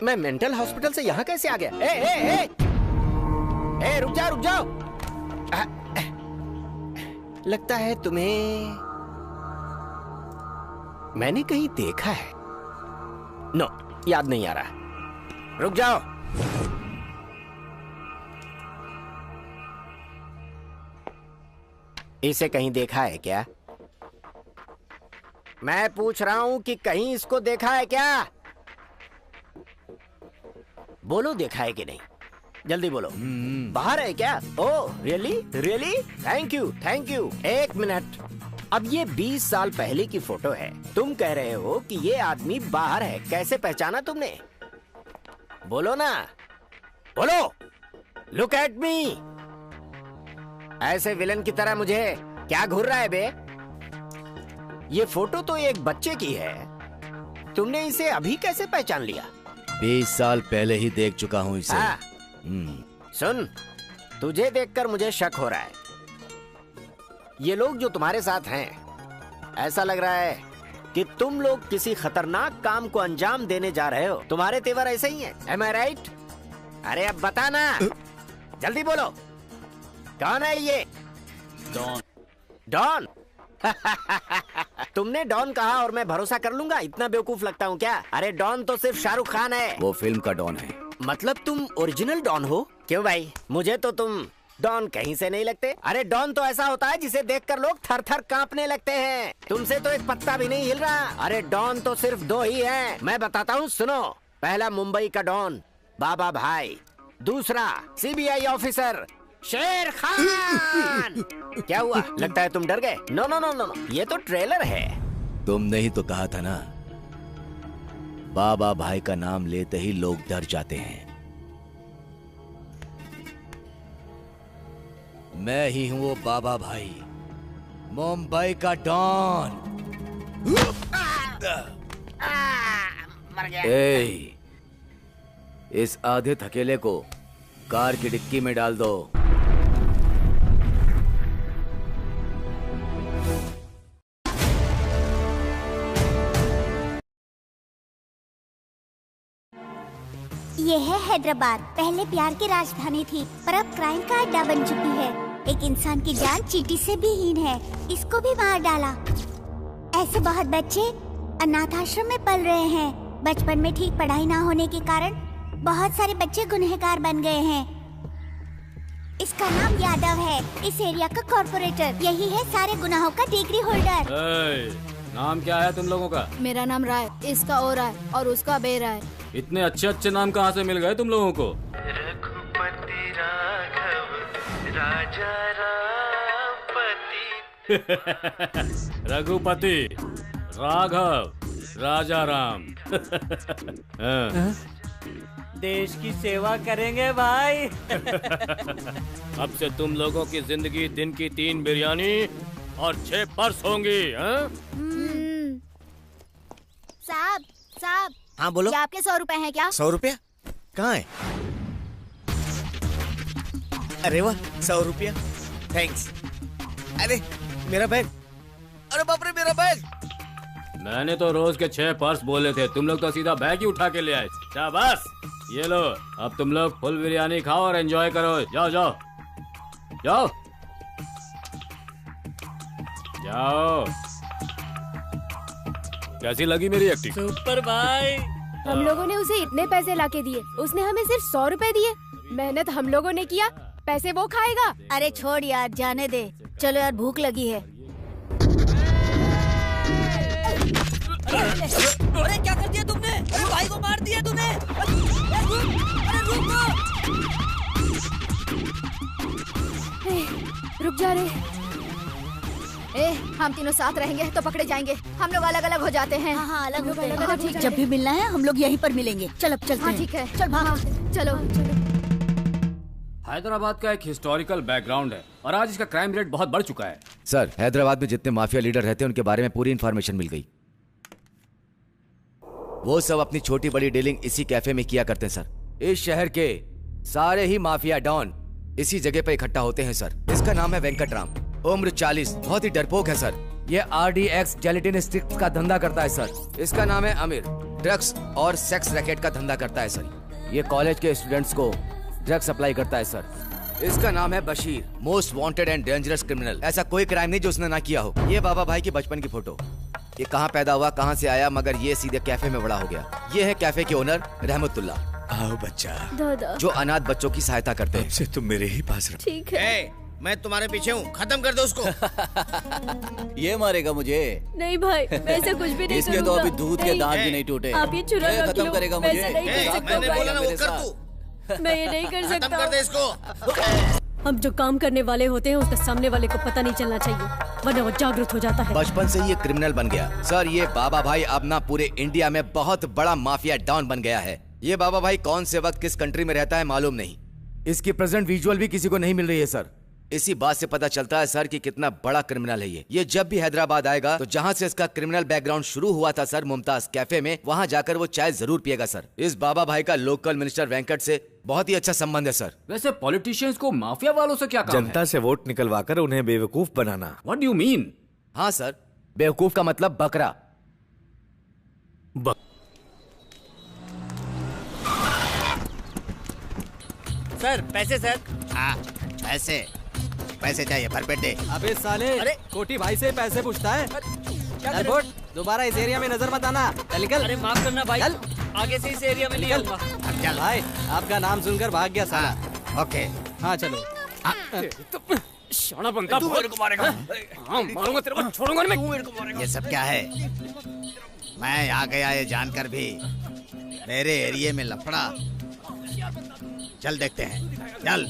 मैं mental hospital से यहाँ कैसे आ गया? ए, रुक जाओ। लगता है तुम्हें मैंने कहीं देखा है। नो, याद नहीं आ रहा। रुक जाओ। इसे कहीं देखा है क्या? मैं पूछ रहा हूं कि कहीं इसको देखा है क्या? बोलो, देखा है कि नहीं? जल्दी बोलो। बाहर है क्या? Oh really? Thank you. एक मिनट। अब ये 20 साल पहले की फोटो है। तुम कह रहे हो कि ये आदमी बाहर है। कैसे पहचाना तुमने? बोलो ना, बोलो। Look at me. ऐसे विलन की तरह मुझे क्या घूर रहा है बे? ये फोटो तो एक बच्चे की है। तुमने इसे अभी कैसे पहचान लिया? 20 साल पहले ही देख चुका हूँ इसे। सुन, तुझे देखकर मुझे शक हो रहा है। ये लोग जो तुम्हारे साथ हैं, ऐसा लग रहा है कि तुम लोग किसी खतरनाक काम को अंजाम देने जा रहे हो। तुम्हारे तेवर ऐसे ही हैं। Am I right? अरे अब बता ना, जल्दी बोलो। कौन है ये? डॉन। तुमने डॉन कहा और मैं भरोसा कर लूंगा? इतना बेवकूफ लगता हूँ क्या? अरे डॉन तो सिर्फ शाहरुख खान है। वो फिल्म का डॉन है। मतलब तुम ओरिजिनल डॉन हो? क्यों भाई, मुझे तो तुम डॉन कहीं से नहीं लगते। अरे डॉन तो ऐसा होता है जिसे देखकर लोग थर थर कांपने लगते हैं। तुमसे तो एक पत्ता भी नहीं हिल रहा। अरे डॉन तो सिर्फ 2 ही हैं। मैं बताता हूँ, सुनो। पहला मुंबई का डॉन बाबा भाई, दूसरा सीबीआई ऑफिसर शेर खान। क्या हुआ, लगता है तुम डर गए? नो, ये तो ट्रेलर है। तुमने ही तो कहा था ना, बाबा भाई का नाम लेते ही लोग डर जाते हैं। मैं ही हूं वो बाबा भाई, मुंबई का डॉन। मर गया। इस आधे थकेले को कार की डिक्की में डाल दो। ये है हैदराबाद। पहले प्यार की राजधानी थी, पर अब क्राइम का अड्डा बन चुकी है। एक इंसान की जान चींटी से भी हीन है। इसको भी मार डाला। ऐसे बहुत बच्चे अनाथ आश्रम में पल रहे हैं। बचपन में ठीक पढ़ाई ना होने के कारण बहुत सारे बच्चे गुनहगार बन गए हैं। इसका नाम यादव है, इस एरिया का कॉर्पोरेटर। यही है सारे गुनाहों का डिग्री होल्डर। नाम क्या है तुम लोगों का? मेरा नाम राय, इसका ओ राय और उसका बे राय। इतने अच्छे नाम कहाँ से मिल गए तुम लोगों को? रघुपति राघव राजा रामपति। रघुपति राघव राजा राम। देश की सेवा करेंगे भाई। अब से तुम लोगों की जिंदगी दिन की 3 बिरयानी और 6 पर्स होंगी। साहब हाँ बोलो। ये आपके 100 रुपए हैं क्या? 100 रुपया कहाँ है? अरे वाह, 100 रुपया, थैंक्स। अरे मेरा बैग, अरे बाप रे मेरा बैग। मैंने तो रोज के 6 पर्स बोले थे, तुम लोग तो सीधा बैग ही उठा के ले आए। शाबाश, ये लो, अब तुम लोग फुल बिरयानी खाओ और एंजॉय करो। जाओ जाओ जाओ जाओ। कैसी लगी मेरी एक्टिंग? सुपर भाई। हम लोगों ने उसे इतने पैसे लाके दिए, उसने हमें सिर्फ 100 रुपए दिए। मेहनत हम लोगों ने किया, पैसे वो खाएगा। अरे छोड़ यार, जाने दे। चलो यार, भूख लगी है। अरे क्या कर दिया तुमने? अरे भाई को मार दिया तूने। रुक जा रे। हम तीनों साथ रहेंगे तो पकड़े जाएंगे। हम लोग अलग अलग हो जाते हैं। हाँ, अलग होते हैं। हाँ, ठीक है। जब भी मिलना है हम लोग यहीं पर मिलेंगे। चल अब चलते हैं। ठीक है, चल भाग। चलो। हैदराबाद का एक हिस्टोरिकल बैकग्राउंड है और आज इसका क्राइम रेट बहुत बढ़ चुका है। सर, हैदराबाद में जितने माफिया लीडर रहते हैं उनके बारे में पूरी इन्फॉर्मेशन मिल गई। वो सब अपनी छोटी बड़ी डीलिंग इसी कैफे में किया करते हैं सर। इस शहर के सारे ही माफिया डॉन इसी जगह पे इकट्ठा होते हैं सर। इसका नाम है वेंकटराम, उम्र 40, बहुत ही डरपोक है सर। ये RDX जेलेटिन स्टिक्स का धंधा करता है सर। इसका नाम है अमीर, ड्रग्स और सेक्स रैकेट का धंधा करता है सर। ये कॉलेज के स्टूडेंट्स को ड्रग्स सप्लाई करता है सर। इसका नाम है Bashir, most wanted and dangerous criminal. ऐसा कोई क्राइम नहीं जो उसने ना किया हो। ये बाबा भाई की बचपन की फोटो। ये कहाँ पैदा हुआ, कहाँ से आया, मगर ये सीधे कैफे में बड़ा हो गया। ये है कैफे के ओनर रहमतुल्ला। आओ बच्चा, दादा जो अनाथ बच्चों की सहायता करते हैं। से तुम मेरे ही पास रहो। ठीक है। मैं तुम्हारे पीछे हूँ, खत्म कर दो उसको। ये मारेगा मुझे? नहीं भाई, मैं ऐसा कुछ भी नहीं इसके तो अभी दूध के दांत भी नहीं टूटे। आप ये चुरा ये रख खत्म लो। करेगा मैं मुझे। ऐसा नहीं कर सकता मैंने भाई। बोला ना वो मेरे कर साथ। तू। मैं ये नहीं कर खत्म सकता। कर दे इसको। हम जो काम करने वाले होते हैं उसका सामने वाले को पता नहीं चलना चाहिए, वरना वो जागरूक हो जाता है। बचपन से ये क्रिमिनल बन गया सर। ये बाबा भाई अब ना पूरे इंडिया में बहुत बड़ा माफिया डॉन बन गया है। ये बाबा भाई कौन से वक्त किस कंट्री में रहता है मालूम नहीं। इसकी प्रेजेंट विजुअल भी किसी को नहीं मिल रही है सर। इसी बात से पता चलता है सर कि कितना बड़ा क्रिमिनल है ये जब भी हैदराबाद आएगा तो जहाँ से इसका क्रिमिनल बैकग्राउंड शुरू हुआ था सर, मुमताज कैफे में, वहाँ जाकर वो चाय जरूर पिएगा सर। इस बाबा भाई का लोकल मिनिस्टर वेंकट से बहुत ही अच्छा संबंध है सर। वैसे पॉलिटिशियंस को माफिया वालों से क्या काम है? जनता से वोट निकलवाकर उन्हें बेवकूफ बनाना। What do you mean? हाँ सर, बेवकूफ का मतलब बकरा। सर पैसे सर। हाँ पैसे चाहिए, भरपेट दे। अबे साले, अरे कोटी भाई से पैसे पूछता है। चल फुट, दोबारा इस एरिया में नजर मत आना। चल निकल। अरे माफ करना भाई, चल। आगे से इस एरिया में नहीं आऊंगा। चल भाई, आपका नाम सुनकर भाग गया साला। ओके। हाँ चलो। शाना बनता तू मेरे को मारेगा। हाँ मारूंगा तेरे को, छोड़ूंगा नहीं मैं। तू मेरे को मारेगा। ये सब क्या है? मैं आ गया ये जानकर भी मेरे एरिया में लफड़ा। चल देखते हैं, चल।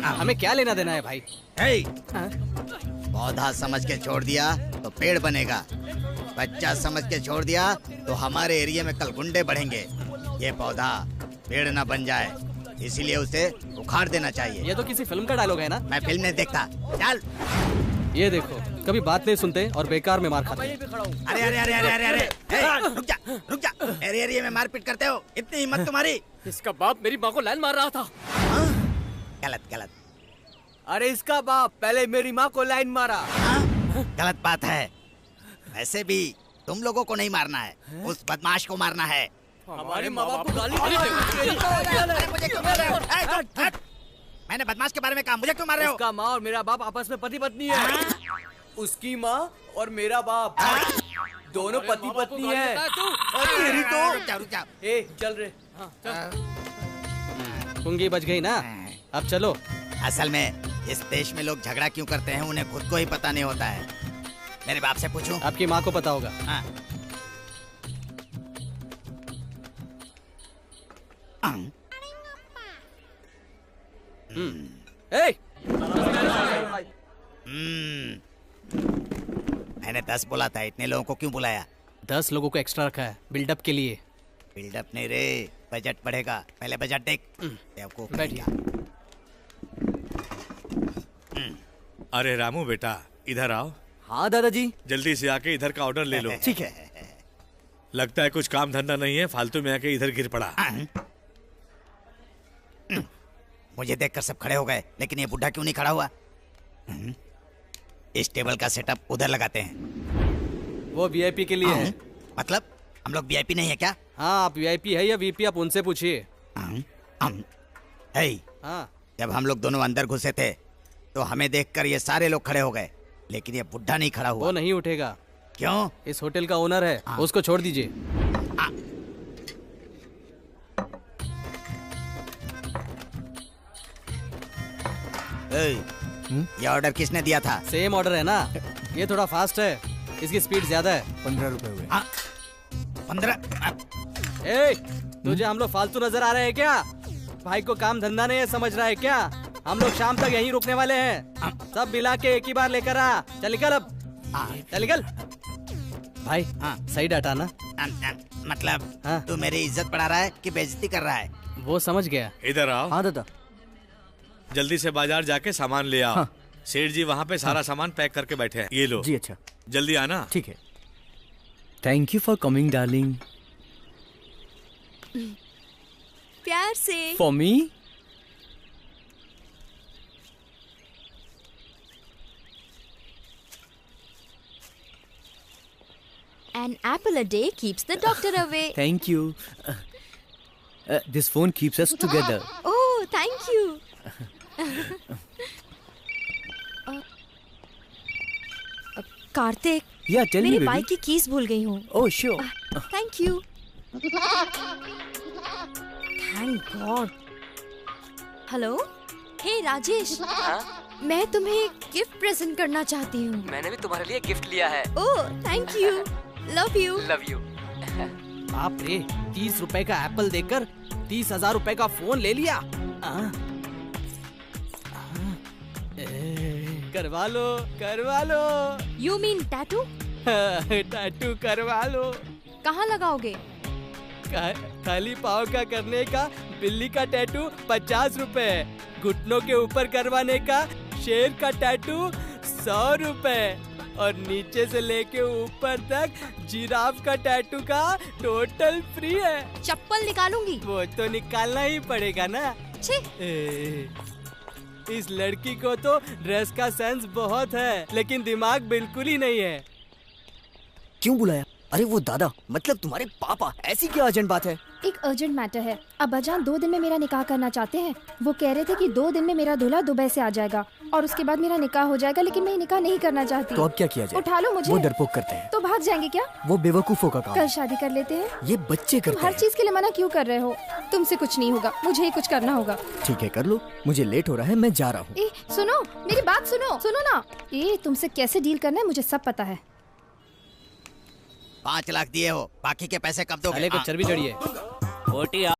हमें क्या लेना देना है भाई? हे, पौधा समझ के छोड़ दिया तो पेड़ बनेगा, बच्चा समझ के छोड़ दिया तो हमारे एरिया में कल गुंडे बढ़ेंगे। ये पौधा पेड़ ना बन जाए, इसीलिए उसे उखाड़ देना चाहिए। ये तो किसी फिल्म का डायलॉग है ना? मैं फिल्म नहीं देखता। चल। ये देखो, कभी बात नहीं सुनते और बेकार में मार खाते हैं। अरे अरे अरे अरे अरे अरे, रुक जा। मेरे एरिया में मारपीट करते हो, इतनी हिम्मत तुम्हारी? इसका बाप मेरी माँ को लाइन मार रहा था। गलत। अरे इसका बाप पहले मेरी माँ को लाइन मारा। गलत बात है। वैसे भी तुम लोगों को नहीं मारना है, उस बदमाश को मारना है। हमारे माँ बाप को गाली मुझे क्यों मार रहे हो? हट। मैंने बदमाश के बारे में कहा, मुझे क्यों मार रहे हो? उसका माँ और मेरा बाप आपस में पति पत्नी है। उसकी माँ और मेरा बाप दोनों पति पत्नी है। तेरी तो। रुक जा। ए चल रे। पुंगी बच गई ना? अब चलो। असल में इस देश में लोग झगड़ा क्यों करते हैं उन्हें खुद को ही पता नहीं होता है। मेरे बाप से पूछूं? आपकी माँ को पता होगा। हाँ। मैंने 10 बोला था, इतने लोगों को क्यों बुलाया? 10 लोगों को एक्स्ट्रा रखा है बिल्डअप के लिए। बिल्डअप नहीं रे, बजट बढ़ेगा। पहले बजट देख। बेवकूफ। बैठिए। अरे रामू बेटा, इधर आओ। हाँ दादाजी। जल्दी से आके इधर का ऑर्डर ले लो। ठीक है। लगता है कुछ काम धंधा नहीं है, फालतू में आके इधर गिर पड़ा। मुझे देखकर सब खड़े हो गए, लेकिन ये बुढ़ा क्यों नहीं खड़ा हुआ? इस टेबल का सेटअप उधर लगाते हैं। वो वीआईपी के लिए है। मतलब हम लोग वीआईपी नहीं है क्या? हाँ, आप वीआईपी है या वीपी, आप उनसे पूछिए। हाँ। जब हम लोग दोनों अंदर घुसे थे तो हमें देखकर ये सारे लोग खड़े हो गए, लेकिन ये बुढ़ा नहीं खड़ा हुआ। वो नहीं उठेगा। क्यों? इस होटल का ओनर है, उसको छोड़ दीजिए। ये ऑर्डर किसने दिया था? सेम ऑर्डर है ना, ये थोड़ा फास्ट है, इसकी स्पीड ज्यादा है। 15 रुपए हुए। 15? ए, तुझे हम लोग फालतू नजर आ रहे हैं क्या? भाई को काम धंधा नहीं है, समझ रहा है क्या? हम लोग शाम तक यहीं रुकने वाले हैं। सब मिला के एक ही बार लेकर आ। चल निकल अब। चल निकल। भाई सही डाटा ना? मतलब तू मेरी इज्जत बढ़ा रहा है कि बेइज्जती कर रहा है? वो समझ गया। इधर आओ। हाँ दादा। जल्दी से बाजार जाके सामान ले आओ। सेठ जी वहाँ पे सारा सामान पैक करके बैठे हैं। ये लो। जी अच्छा। जल्दी आना। ठीक है। Thank you for coming darling. प्यार से। For me. An apple a day keeps the doctor away. Thank you. This phone keeps us together. Oh, thank you. Kartik, Yeah, tell me, मेरी baby. बाइक की कीज भूल गई हूँ. Oh, sure. Thank you. Thank God. Hello, hey Rajesh. मैं तुम्हें gift present करना चाहती हूँ. मैंने भी तुम्हारे लिए गिफ्ट लिया है. Oh, thank you. Love you. Love you. बाप रे, 30 रुपए का एप्पल देकर 30,000 रुपए का फोन ले लिया. करवा लो, करवा लो. You mean tattoo? टैटू करवा लो. कहाँ लगाओगे? खाली पाँव का करने का बिल्ली का टैटू 50 रुपए, घुटनों के ऊपर करवाने का शेर का टैटू 100 रुपए और नीचे से लेके ऊपर तक जिराफ का टैटू का टोटल फ्री है. चप्पल निकालूंगी. वो तो निकालना ही पड़ेगा ना. छी. इस लड़की को तो ड्रेस का सेंस बहुत है, लेकिन दिमाग बिल्कुल ही नहीं है. क्यों बुलाया? अरे वो दादा, मतलब तुम्हारे पापा. ऐसी क्या अर्जेंट बात है? एक अर्जेंट मैटर है. अब्बाजान 2 दिन में मेरा निकाह करना चाहते हैं. वो कह रहे थे कि 2 दिन में मेरा दूल्हा दुबई से आ जाएगा और उसके बाद मेरा निकाह हो जाएगा, लेकिन मैं निकाह नहीं करना चाहती. तो अब क्या किया जाए? उठा लो मुझे. वो डरपोक करते हैं. तो भाग जाएंगे क्या? वो बेवकूफों का काम. कल शादी कर लेते हैं. ये बच्चे तुम करते हर हैं. चीज के लिए मना क्यों कर रहे हो? तुमसे कुछ नहीं होगा, मुझे ही कुछ करना होगा. ठीक है, कर लो. मुझे लेट हो रहा है, मैं जा रहा हूँ. ए, सुनो, मेरी बात सुनो. सुनो ना. ए, तुमसे कैसे डील करना है मुझे सब पता है. 5 लाख दिए हो, बाकी के पैसे कब दोगे? साले को चर्बी चढ़ी है.